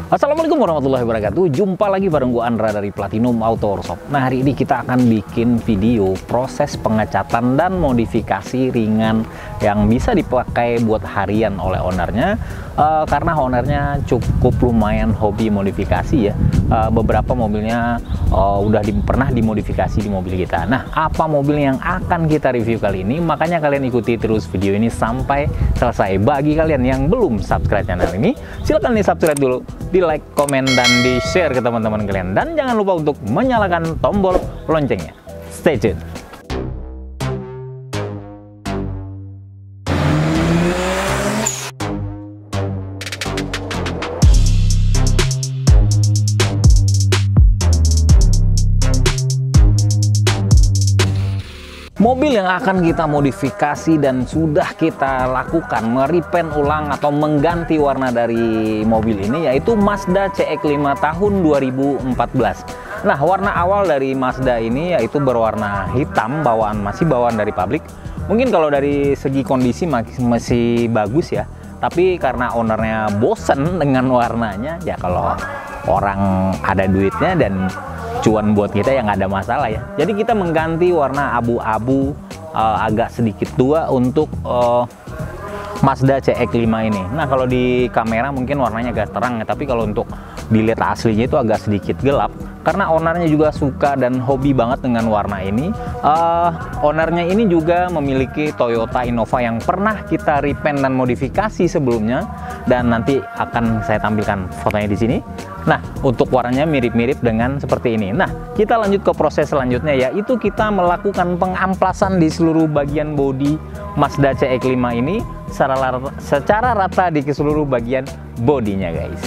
Assalamualaikum warahmatullahi wabarakatuh. Jumpa lagi bareng gua Andra dari Platinum Auto Workshop. Nah, hari ini kita akan bikin video proses pengecatan dan modifikasi ringan yang bisa dipakai buat harian oleh ownernya. Karena ownernya cukup lumayan hobi modifikasi ya. Beberapa mobilnya pernah dimodifikasi di mobil kita. Nah, apa mobil yang akan kita review kali ini? Makanya kalian ikuti terus video ini sampai selesai. Bagi kalian yang belum subscribe channel ini, silahkan di subscribe dulu, di like, komen, dan di share ke teman-teman kalian. Dan jangan lupa untuk menyalakan tombol loncengnya. Stay tune. Mobil yang akan kita modifikasi dan sudah kita lakukan merepaint ulang atau mengganti warna dari mobil ini yaitu Mazda CX-5 tahun 2014. Nah, warna awal dari Mazda ini yaitu berwarna hitam, masih bawaan dari pabrik. Mungkin kalau dari segi kondisi masih bagus ya, tapi karena ownernya bosen dengan warnanya, ya kalau orang ada duitnya dan cuan buat kita yang nggak ada masalah ya. Jadi kita mengganti warna abu-abu agak sedikit tua untuk Mazda CX-5 ini. Nah, kalau di kamera mungkin warnanya agak terang ya, tapi kalau untuk dilihat aslinya itu agak sedikit gelap. Karena ownernya juga suka dan hobi banget dengan warna ini. Ownernya ini juga memiliki Toyota Innova yang pernah kita repaint dan modifikasi sebelumnya, dan nanti akan saya tampilkan fotonya di sini. Nah, untuk warnanya mirip-mirip dengan seperti ini. Nah, kita lanjut ke proses selanjutnya, yaitu kita melakukan pengamplasan di seluruh bagian bodi Mazda CX-5 ini secara rata di seluruh bagian bodinya, guys.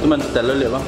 Itu man ställer det va?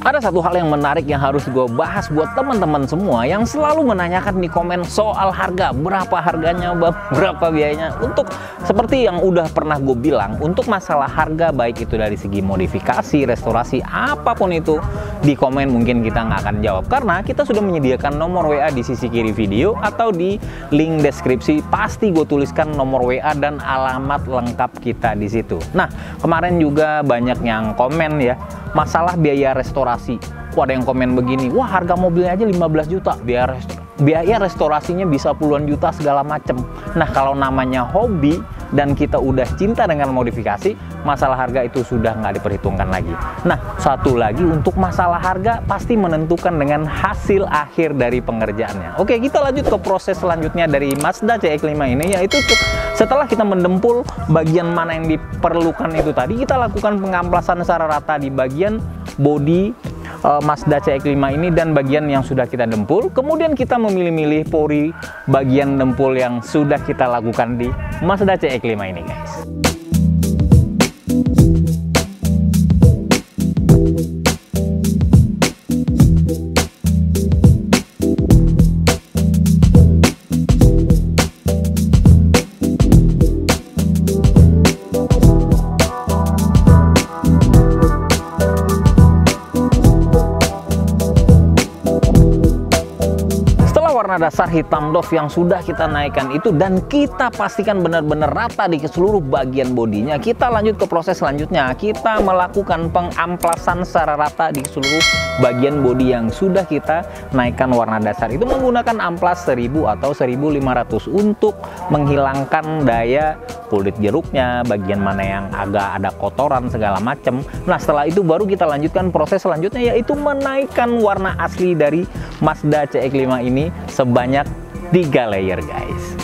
Ada satu hal yang menarik yang harus gue bahas buat teman-teman semua yang selalu menanyakan di komen soal harga, berapa harganya, berapa biayanya. Untuk seperti yang udah pernah gue bilang, untuk masalah harga baik itu dari segi modifikasi, restorasi, apapun itu, di komen mungkin kita nggak akan jawab karena kita sudah menyediakan nomor WA di sisi kiri video atau di link deskripsi. Pasti gue tuliskan nomor WA dan alamat lengkap kita di situ. Nah, kemarin juga banyak yang komen ya masalah biaya restorasi. Wah, ada yang komen begini, wah harga mobilnya aja 15 juta, biaya restorasinya bisa puluhan juta segala macem. Nah, kalau namanya hobi dan kita udah cinta dengan modifikasi, masalah harga itu sudah nggak diperhitungkan lagi. Nah, satu lagi, untuk masalah harga pasti menentukan dengan hasil akhir dari pengerjaannya. Oke, kita lanjut ke proses selanjutnya dari Mazda CX-5 ini, yaitu setelah kita mendempul bagian mana yang diperlukan itu tadi, kita lakukan pengamplasan secara rata di bagian bodi Mazda CX-5 ini dan bagian yang sudah kita dempul. Kemudian kita memilih-milih pori bagian dempul yang sudah kita lakukan di Mazda CX-5 ini, guys. Warna dasar hitam doff yang sudah kita naikkan itu dan kita pastikan benar-benar rata di seluruh bagian bodinya, kita lanjut ke proses selanjutnya. Kita melakukan pengamplasan secara rata di seluruh bagian bodi yang sudah kita naikkan warna dasar itu menggunakan amplas 1000 atau 1500 untuk menghilangkan daya kulit jeruknya, bagian mana yang agak ada kotoran segala macam. Nah, setelah itu baru kita lanjutkan proses selanjutnya, yaitu menaikkan warna asli dari Mazda CX-5 ini sebanyak 3 layer, guys.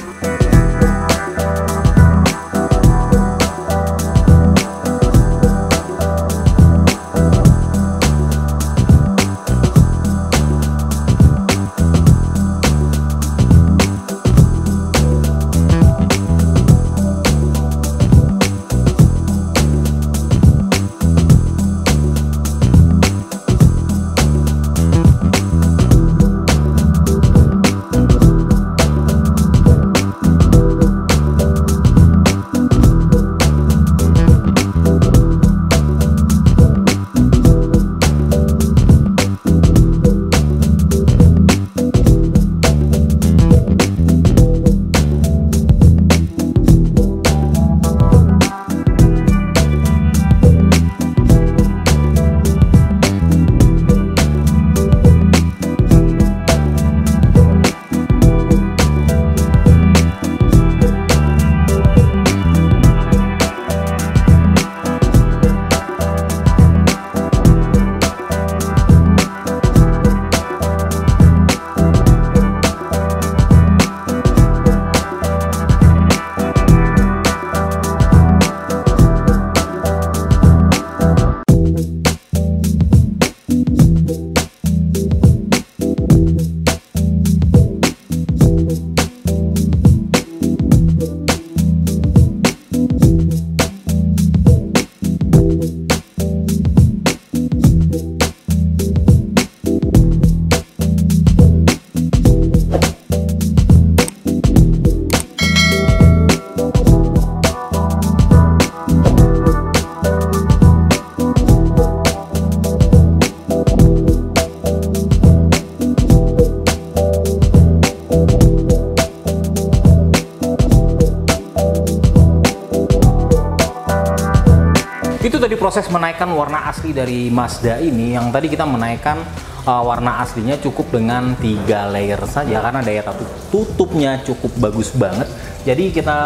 Itu tadi proses menaikkan warna asli dari Mazda ini, yang tadi kita menaikkan warna aslinya cukup dengan 3 layer saja karena daya tutupnya cukup bagus banget. Jadi kita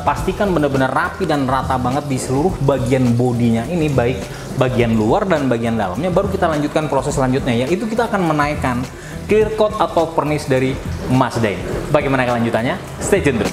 pastikan benar-benar rapi dan rata banget di seluruh bagian bodinya ini, baik bagian luar dan bagian dalamnya. Baru kita lanjutkan proses selanjutnya, yaitu kita akan menaikkan clear coat atau pernis dari Mazda ini. Bagaimana kelanjutannya? Stay tune terus.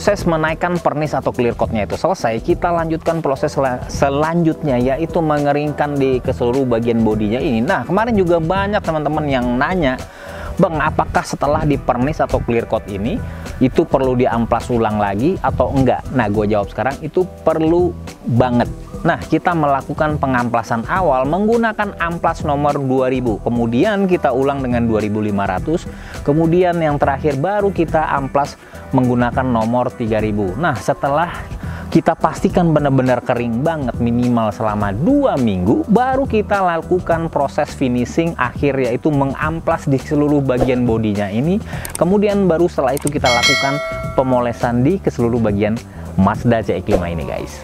proses menaikkan pernis atau clear coatnya itu selesai, kita lanjutkan proses selanjutnya, yaitu mengeringkan di seluruh bagian bodinya ini. Nah, kemarin juga banyak teman-teman yang nanya, Bang, apakah setelah di pernis atau clear coat ini itu perlu diamplas ulang lagi atau enggak? Nah, gue jawab sekarang, itu perlu banget. Nah, kita melakukan pengamplasan awal menggunakan amplas nomor 2000, kemudian kita ulang dengan 2500, kemudian yang terakhir baru kita amplas menggunakan nomor 3000. Nah, setelah kita pastikan benar-benar kering banget, minimal selama 2 minggu, baru kita lakukan proses finishing akhir, yaitu mengamplas di seluruh bagian bodinya ini. Kemudian baru setelah itu kita lakukan pemolesan di seluruh bagian Mazda CX-5 ini, guys.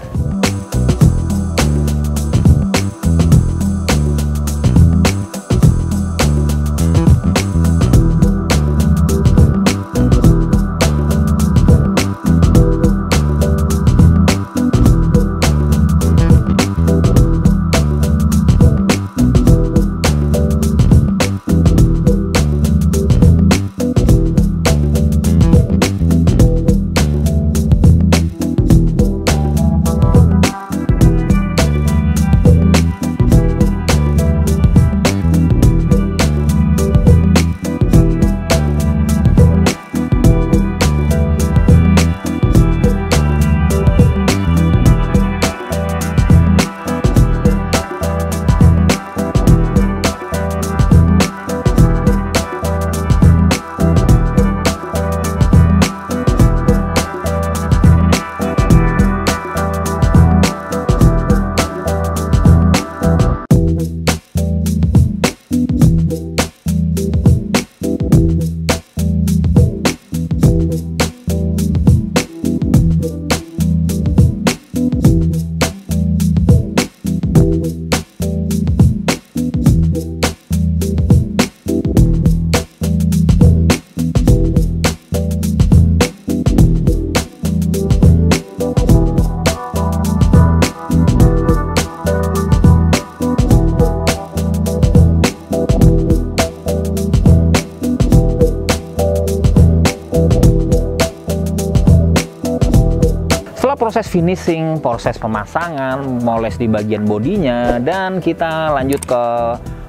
Proses finishing, proses pemasangan, moles di bagian bodinya, dan kita lanjut ke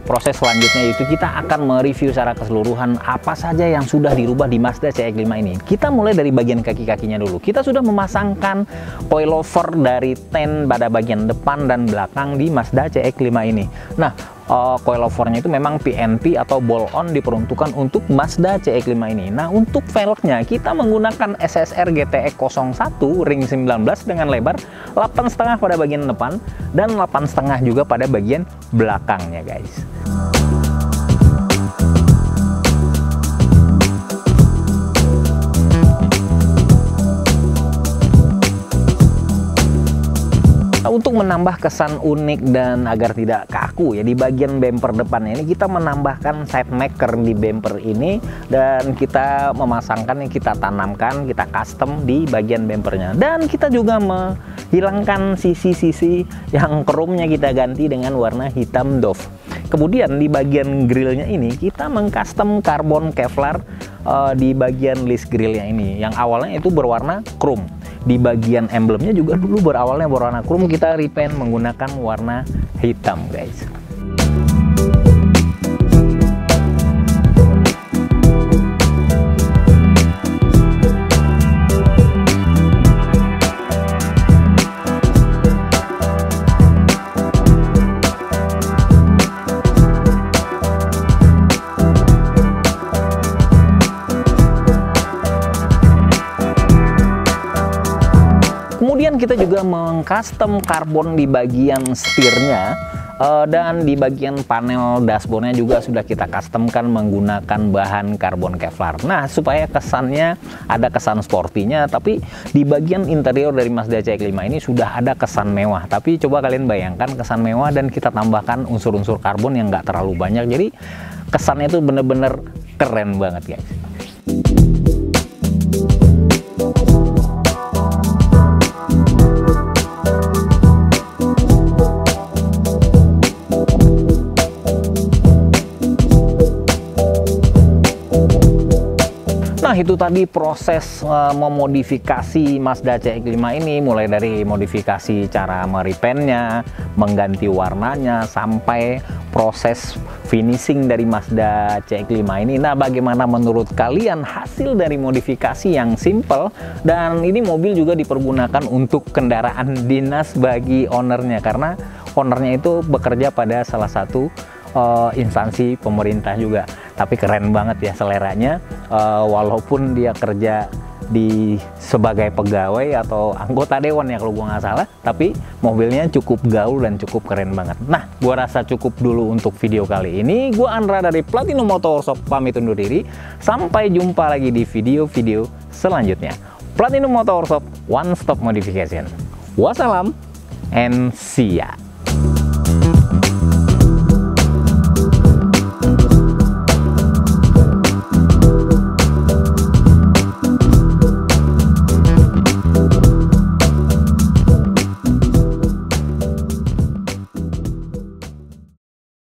proses selanjutnya, yaitu kita akan mereview secara keseluruhan apa saja yang sudah dirubah di Mazda CX-5 ini. Kita mulai dari bagian kaki-kakinya dulu. Kita sudah memasangkan coilover dari ten pada bagian depan dan belakang di Mazda CX-5 ini. Nah, coilovernya itu memang PNP atau ball-on, diperuntukkan untuk Mazda CX-5 ini. Nah, untuk velgnya kita menggunakan SSR GTX 01 ring 19 dengan lebar 8,5 pada bagian depan dan 8,5 juga pada bagian belakangnya, guys. Untuk menambah kesan unik dan agar tidak kaku ya, di bagian bumper depan ini kita menambahkan side maker di bumper ini, dan kita memasangkan, kita tanamkan, kita custom di bagian bumpernya. Dan kita juga menghilangkan sisi-sisi yang chrome-nya kita ganti dengan warna hitam doff. Kemudian di bagian grillnya ini kita mengcustom karbon Kevlar di bagian list grillnya ini, yang awalnya itu berwarna chrome. Di bagian emblemnya juga dulu berawalnya berwarna chrome, kita repaint menggunakan warna hitam, guys. Kemudian kita juga mengcustom karbon di bagian setirnya, dan di bagian panel dashboardnya juga sudah kita customkan menggunakan bahan karbon Kevlar. Nah, supaya kesannya ada kesan sportinya, tapi di bagian interior dari Mazda CX-5 ini sudah ada kesan mewah. Tapi coba kalian bayangkan kesan mewah dan kita tambahkan unsur-unsur karbon yang nggak terlalu banyak, jadi kesannya itu bener-bener keren banget, guys. Nah, itu tadi proses memodifikasi Mazda CX-5 ini, mulai dari modifikasi cara meripennya, mengganti warnanya, sampai proses finishing dari Mazda CX-5 ini. Nah, bagaimana menurut kalian hasil dari modifikasi yang simple? Dan ini mobil juga dipergunakan untuk kendaraan dinas bagi ownernya, karena ownernya itu bekerja pada salah satu instansi pemerintah juga. Tapi keren banget ya seleranya, walaupun dia kerja sebagai pegawai atau anggota dewan ya kalau gua nggak salah, tapi mobilnya cukup gaul dan cukup keren banget. Nah, gua rasa cukup dulu untuk video kali ini. Gua Andra dari Platinum Motor Workshop pamit undur diri. Sampai jumpa lagi di video-video selanjutnya. Platinum Motor Workshop, one stop modification. Wassalam and see ya.